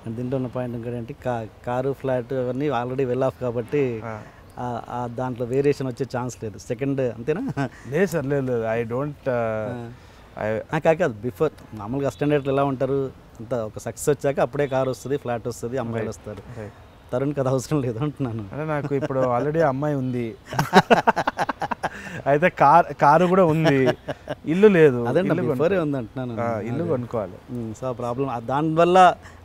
And దీంట్లో ఉన్న point ఇంకోటి ఏంటి కారు ఫ్లాట్ అవన్నీ ఆల్రెడీ వెల్ ఆఫ్ కాబట్టి దాంట్లో వేరియేషన్ వచ్చే ఛాన్స్ లేదు. సెకండ్ అంతేనా? లేదు సార్, లేదు, ఐ డోంట్. కాదు బిఫోర్ మామూలుగా స్టాండర్డ్ ఎలా ఉంటారు, అంత ఒక సక్సెస్ వచ్చాక అప్పుడే కారు వస్తుంది, ఫ్లాట్ వస్తుంది, అమ్మాయిలు వస్తారు. తరుణ్ కదా అవసరం లేదు అంటున్నాను. అంటే నాకు ఇప్పుడు ఆల్రెడీ అమ్మాయి ఉంది, అయితే కారు కూడా ఉంది, ఇల్లు లేదు. అదే బిఫోరే ఉంది అంటున్నాను. ఇల్లు కొనుక్కోవాలి. సో ప్రాబ్లం దానివల్ల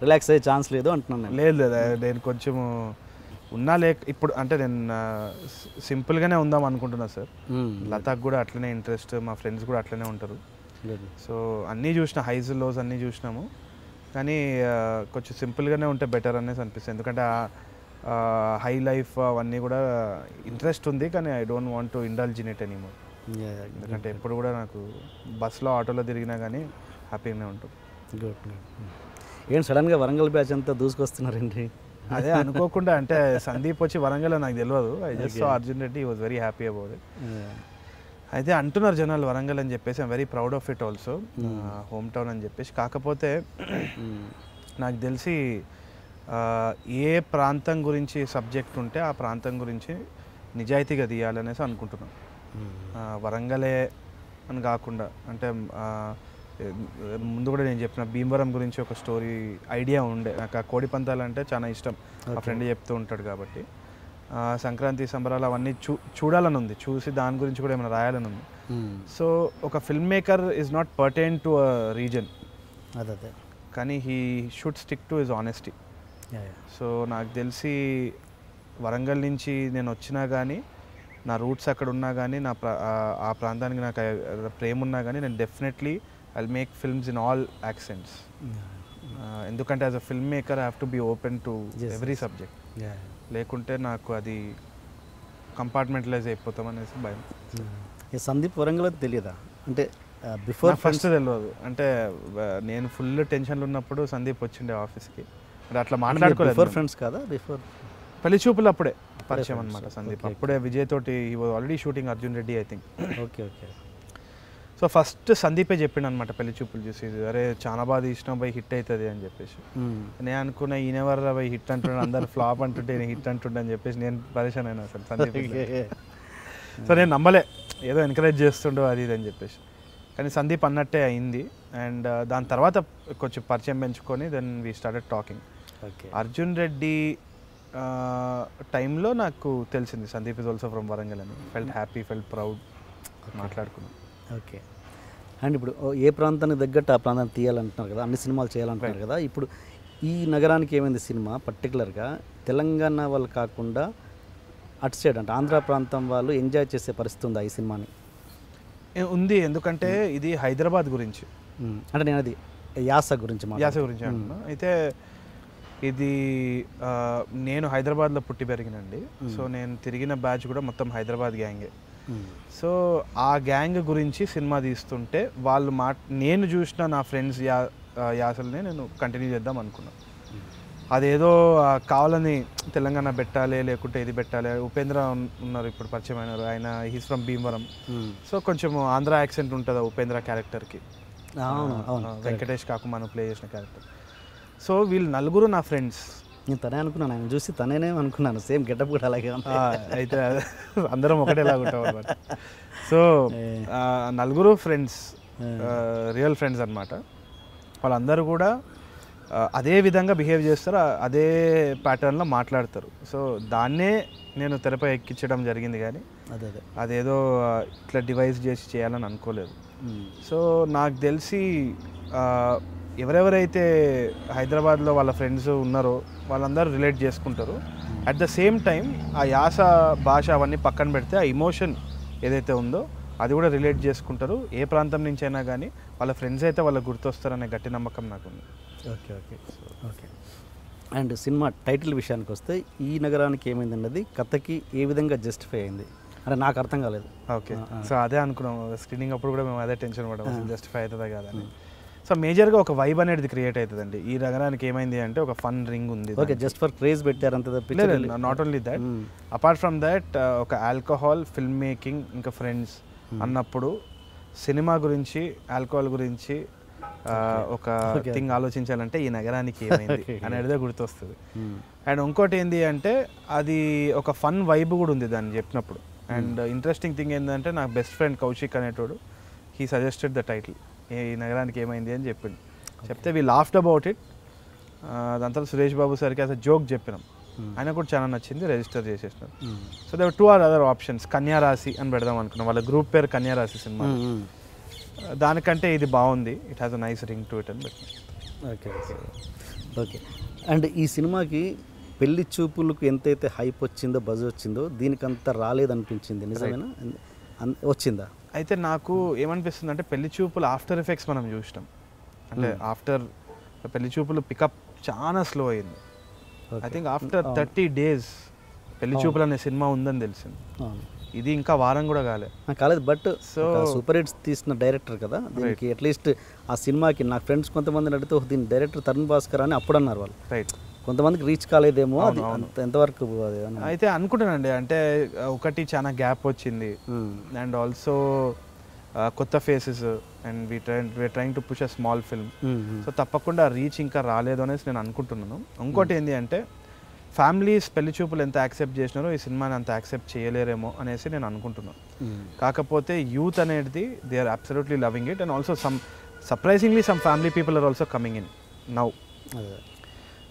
రిలాక్స్ అయ్యే ఛాన్స్ లేదు అంటున్నాను. లేదు లేదు, నేను కొంచెము ఉన్నా ఇప్పుడు అంటే నేను సింపుల్గానే ఉందాం అనుకుంటున్నా సార్. లతాకు కూడా అట్లనే ఇంట్రెస్ట్, మా ఫ్రెండ్స్ కూడా అట్లనే ఉంటారు. సో అన్నీ చూసిన, హైస్ లోస్ అన్నీ చూసినాము, కానీ కొంచెం సింపుల్గానే ఉంటే బెటర్ అనేసి అనిపిస్తుంది. ఎందుకంటే హై లైఫ్ అవన్నీ కూడా ఇంట్రెస్ట్ ఉంది, కానీ I don't want to indulge in it anymore. ఎందుకంటే ఎప్పుడు కూడా నాకు బస్సులో ఆటోలో తిరిగినా కానీ హ్యాపీగానే ఉంటుంది. Good good. ఏంటి సడన్గా వరంగల్ బ్యాచ్ అంతా దూసుకొస్తున్నారండి? అదే అనుకోకుండా, అంటే సందీప్ వచ్చి వరంగల్ నాకు తెలియదు. I just saw Arjun Reddy, was very happy about it. అయితే అంటున్నారు జనాలు వరంగల్ అని చెప్పేసి, I'm very proud of it also, home town అని చెప్పేసి. కాకపోతే నాకు తెలిసి ఏ ప్రాంతం గురించి సబ్జెక్ట్ ఉంటే ఆ ప్రాంతం గురించి నిజాయితీగా తీయాలనేసి అనుకుంటున్నాను. వరంగలే అని కాకుండా, అంటే ముందు కూడా నేను చెప్పిన భీమవరం గురించి ఒక స్టోరీ ఐడియా ఉండే. నాకు ఆ కోడి పందాలు అంటే చాలా ఇష్టం, మా ఫ్రెండ్ చెప్తూ ఉంటాడు కాబట్టి. సంక్రాంతి సంబరాలు అవన్నీ చూడాలని ఉంది, చూసి దాని గురించి కూడా ఏమైనా రాయాలని ఉంది. సో ఒక film maker is not pertain to a reason, అదే, కానీ he should stick to his honesty. So నాకు తెలిసి వరంగల్ నుంచి నేను వచ్చినా కానీ, నా రూట్స్ అక్కడ ఉన్నా కానీ, ఆ ప్రాంతానికి నాకు ప్రేమ ఉన్నా కానీ, నేను definitely I'll make films in all accents. ఎందుకంటే as a filmmaker I have to be open to every subject. లేకుంటే నాకు అది కంపార్ట్మెంటలైజ్ అయిపోతాం అనేసి భయం. సందీప్ వరంగల్ తెలియదా? అంటే బిఫోర్ ఫస్ట్ తెలియదు. అంటే నేను ఫుల్ టెన్షన్లో ఉన్నప్పుడు సందీప్ వచ్చిండే ఆఫీస్కి, అంటే అట్లా మాట్లాడుకోలేదు. బిఫోర్ ఫ్రెండ్స్ కదా? బిఫోర్ పెళ్లి చూపులు అప్పుడే పరిచయం అనమాట సందీప్. అప్పుడే విజయ్ తోటి he was already shooting Arjun Reddy I think. Okay okay. So first సందీపే చెప్పిండు అనమాట పెళ్లి చూపులు చూసి, అరే చాలా బాగా తీసినాం బై, హిట్ అవుతుంది అని చెప్పేసి. నేను అనుకున్నా ఈయనెవర్రా బై హిట్ అంటుండే, అందరు ఫ్లాప్ అంటుంటే నేను హిట్ అంటుండే అని చెప్పేసి నేను పరిచయం అయినా అసలు సందీప్. సో నేను నమ్మలే, ఏదో ఎంకరేజ్ చేస్తుండో అది ఇది అని చెప్పేసి. కానీ సందీప్ అన్నట్టే అయింది. అండ్ దాని తర్వాత కొంచెం పరిచయం పెంచుకొని then we started talking. Arjun Reddy టైంలో నాకు తెలిసింది Sandeep is also from Warangal అని. ఫెల్ట్ హ్యాపీ, ఫెల్ట్ ప్రౌడ్, మాట్లాడుకున్నాం. ఓకే. అండ్ ఇప్పుడు ఏ ప్రాంతానికి తగ్గట్టు ఆ ప్రాంతాన్ని తీయాలంటున్నారు కదా, అన్ని సినిమాలు చేయాలంటున్నారు కదా. ఇప్పుడు ఈ నగరానికి ఏమైంది సినిమా పర్టికులర్గా తెలంగాణ వాళ్ళు కాకుండా అటు సైడ్ అంటే ఆంధ్ర ప్రాంతం వాళ్ళు ఎంజాయ్ చేసే పరిస్థితి ఉందా ఈ సినిమాని? ఉంది, ఎందుకంటే ఇది హైదరాబాద్ గురించి. అంటే నేను అది యాస గురించి అంటున్నా. అయితే ఇది నేను హైదరాబాద్లో పుట్టి పెరిగినండి. సో నేను తిరిగిన బ్యాచ్ కూడా మొత్తం హైదరాబాద్ గ్యాంగే. సో ఆ గ్యాంగ్ గురించి సినిమా తీస్తుంటే వాళ్ళు నేను చూసిన నా ఫ్రెండ్స్ యాసల్ని నేను కంటిన్యూ చేద్దాం అనుకున్నాను. అదేదో కావాలని తెలంగాణ పెట్టాలి, లేకుంటే ఇది పెట్టాలి. ఉపేంద్ర ఉన్నారు ఇప్పుడు పరిచయం అయినారు, ఆయన హీస్ ఫ్రమ్ భీమవరం. సో కొంచెం ఆంధ్ర యాక్సెంట్ ఉంటుంది ఉపేంద్ర క్యారెక్టర్కి, వెంకటేష్ కాకు మనం ప్లే చేసిన క్యారెక్టర్. సో వీళ్ళు నలుగురు నా ఫ్రెండ్స్. నేను తనే అనుకున్నాను, ఆయన చూసి తనేనే అనుకున్నాను, సేమ్ గెటప్ కూడా అలాగే. అయితే అందరం ఒకటేలాగా ఉంటాం అనమాట. సో నలుగురు ఫ్రెండ్స్, రియల్ ఫ్రెండ్స్ అనమాట. వాళ్ళందరూ కూడా అదే విధంగా బిహేవ్ చేస్తారు, అదే ప్యాటర్న్లో మాట్లాడతారు. సో దాన్నే నేను తెరపై ఎక్కించడం జరిగింది, కానీ అదేదో ఇట్లా డివైస్ చేసి చేయాలని అనుకోలేదు. సో నాకు తెలిసి ఎవరెవరైతే హైదరాబాద్లో వాళ్ళ ఫ్రెండ్స్ ఉన్నారో వాళ్ళందరూ రిలేట్ చేసుకుంటారు. అట్ ద సేమ్ టైం ఆ యాస భాష అవన్నీ పక్కన పెడితే ఆ ఇమోషన్ ఏదైతే ఉందో అది కూడా రిలేట్ చేసుకుంటారు. ఏ ప్రాంతం నుంచి అయినా కానీ వాళ్ళ ఫ్రెండ్స్ అయితే వాళ్ళకి గుర్తొస్తారనే గట్టి నమ్మకం నాకు ఉంది. Okay okay okay. And cinema title విషయానికి వస్తే ఈ నగరానికి ఏమైందన్నది కథకి ఏ విధంగా జస్టిఫై అయింది అంటే నాకు అర్థం కాలేదు. ఓకే. సో అదే అనుకున్నాం స్క్రీనింగ్ అప్పుడు కూడా మేము అదే టెన్షన్ పడ్డాం, జస్టిఫై అవుతుందా కాదని. సో మేజర్గా ఒక వైబ్ అనేది క్రియేట్ అవుతుందండి. ఈ నగరానికి ఏమైంది అంటే ఒక ఫన్ రింగ్ ఉంది. ఓకే, జస్ట్ ఫర్ క్రేజ్ పెట్టారు అంత తప్పించి. Not only that, apart from that ఒక ఆల్కహాల్, ఫిల్మ్ మేకింగ్, ఇంకా ఫ్రెండ్స్ అన్నప్పుడు సినిమా గురించి, ఆల్కహాల్ గురించి ఒక థింగ్ ఆలోచించాలంటే ఈ నగరానికి ఏమైంది అనేదే గుర్తొస్తుంది. అండ్ ఇంకోటి ఏంటి అంటే అది ఒక ఫన్ వైబ్ కూడా ఉంది దాన్ని చెప్పినప్పుడు. అండ్ ఇంట్రెస్టింగ్ థింగ్ ఏంటంటే నాకు బెస్ట్ ఫ్రెండ్ కౌశిక్ అనేటోడు హీ సజెస్టెడ్ ద టైటిల్ ఈ నగరానికి ఏమైంది అని చెప్పింది. చెప్తే వీ లాఫ్డ్ అబౌట్ ఇట్. దాని తర్వాత సురేష్ బాబు సార్కి అసలు జోక్ చెప్పినాం, ఆయన కూడా చాలా నచ్చింది, రిజిస్టర్ చేసేసినారు. సో దేవర్ 2 అదర్ ఆప్షన్స్. కన్యారాశి అని పెడదాం అనుకున్నాం, వాళ్ళ గ్రూప్ పేరు కన్యారాశి సినిమా. దానికంటే ఇది బాగుంది, it has a nice ring to it అని పెట్టినాం. Okay okay. అండ్ ఈ సినిమాకి పెళ్లి చూపులకు ఎంతైతే హైప్ వచ్చిందో, బజ్ వచ్చిందో, దీనికి అంత రాలేదనిపించింది, నిజమేనా? వచ్చిందా? అయితే నాకు ఏమనిపిస్తుంది అంటే పెళ్లి చూపులు ఆఫ్టర్ ఎఫెక్ట్స్ మనం చూసినాం, అంటే ఆఫ్టర్ పెళ్లి చూపులు పికప్ చాలా స్లో అయింది. ఐ థింక్ ఆఫ్టర్ 30 days పెళ్లి చూపులు అనే సినిమా ఉందని తెలిసింది. ఇది ఇంకా వారం కూడా కాలేదు. బట్ సూపర్ హిట్స్ తీసిన డైరెక్టర్ కదా, దీనికి అట్లీస్ట్ ఆ సినిమాకి నాకు ఫ్రెండ్స్ కొంతమంది అడిగితే దీని డైరెక్టర్ తరుణ్ భాస్కర్ అని అప్పుడు అన్నారు వాళ్ళు. రైట్, కొంతమందికి రీచ్ కాలేదేమో, అది ఎంతవరకు? అయితే అనుకుంటానండి, అంటే ఒకటి చాలా గ్యాప్ వచ్చింది అండ్ ఆల్సో కొత్త faces and we're trying to push a small film. So తప్పకుండా రీచ్ ఇంకా రాలేదు అనేసి నేను అనుకుంటున్నాను. ఇంకోటి ఏంటి అంటే ఫ్యామిలీస్ పెళ్లి చూపులు ఎంత యాక్సెప్ట్ చేసినారో ఈ సినిమాని అంత యాక్సెప్ట్ చేయలేరేమో అనేసి నేను అనుకుంటున్నాను. కాకపోతే యూత్ అనేది they are absolutely loving it and also surprisingly some family people are also coming in now.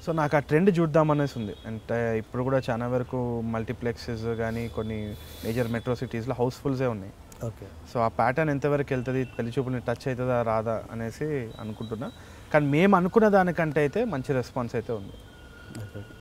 So నాకు ఆ ట్రెండ్ చూద్దామనేసి ఉంది. అంటే ఇప్పుడు కూడా చాలా వరకు మల్టీప్లెక్సెస్ కానీ కొన్ని మేజర్ మెట్రో సిటీస్లో హౌస్ఫుల్సే ఉన్నాయి. ఓకే. సో ఆ ప్యాటర్న్ ఎంతవరకు వెళ్తుంది, పెళ్లి చూపుల్ని టచ్ అవుతుందా రాదా అనేసి అనుకుంటున్నా. కానీ మేము అనుకున్న దానికంటే అయితే మంచి రెస్పాన్స్ అయితే ఉంది.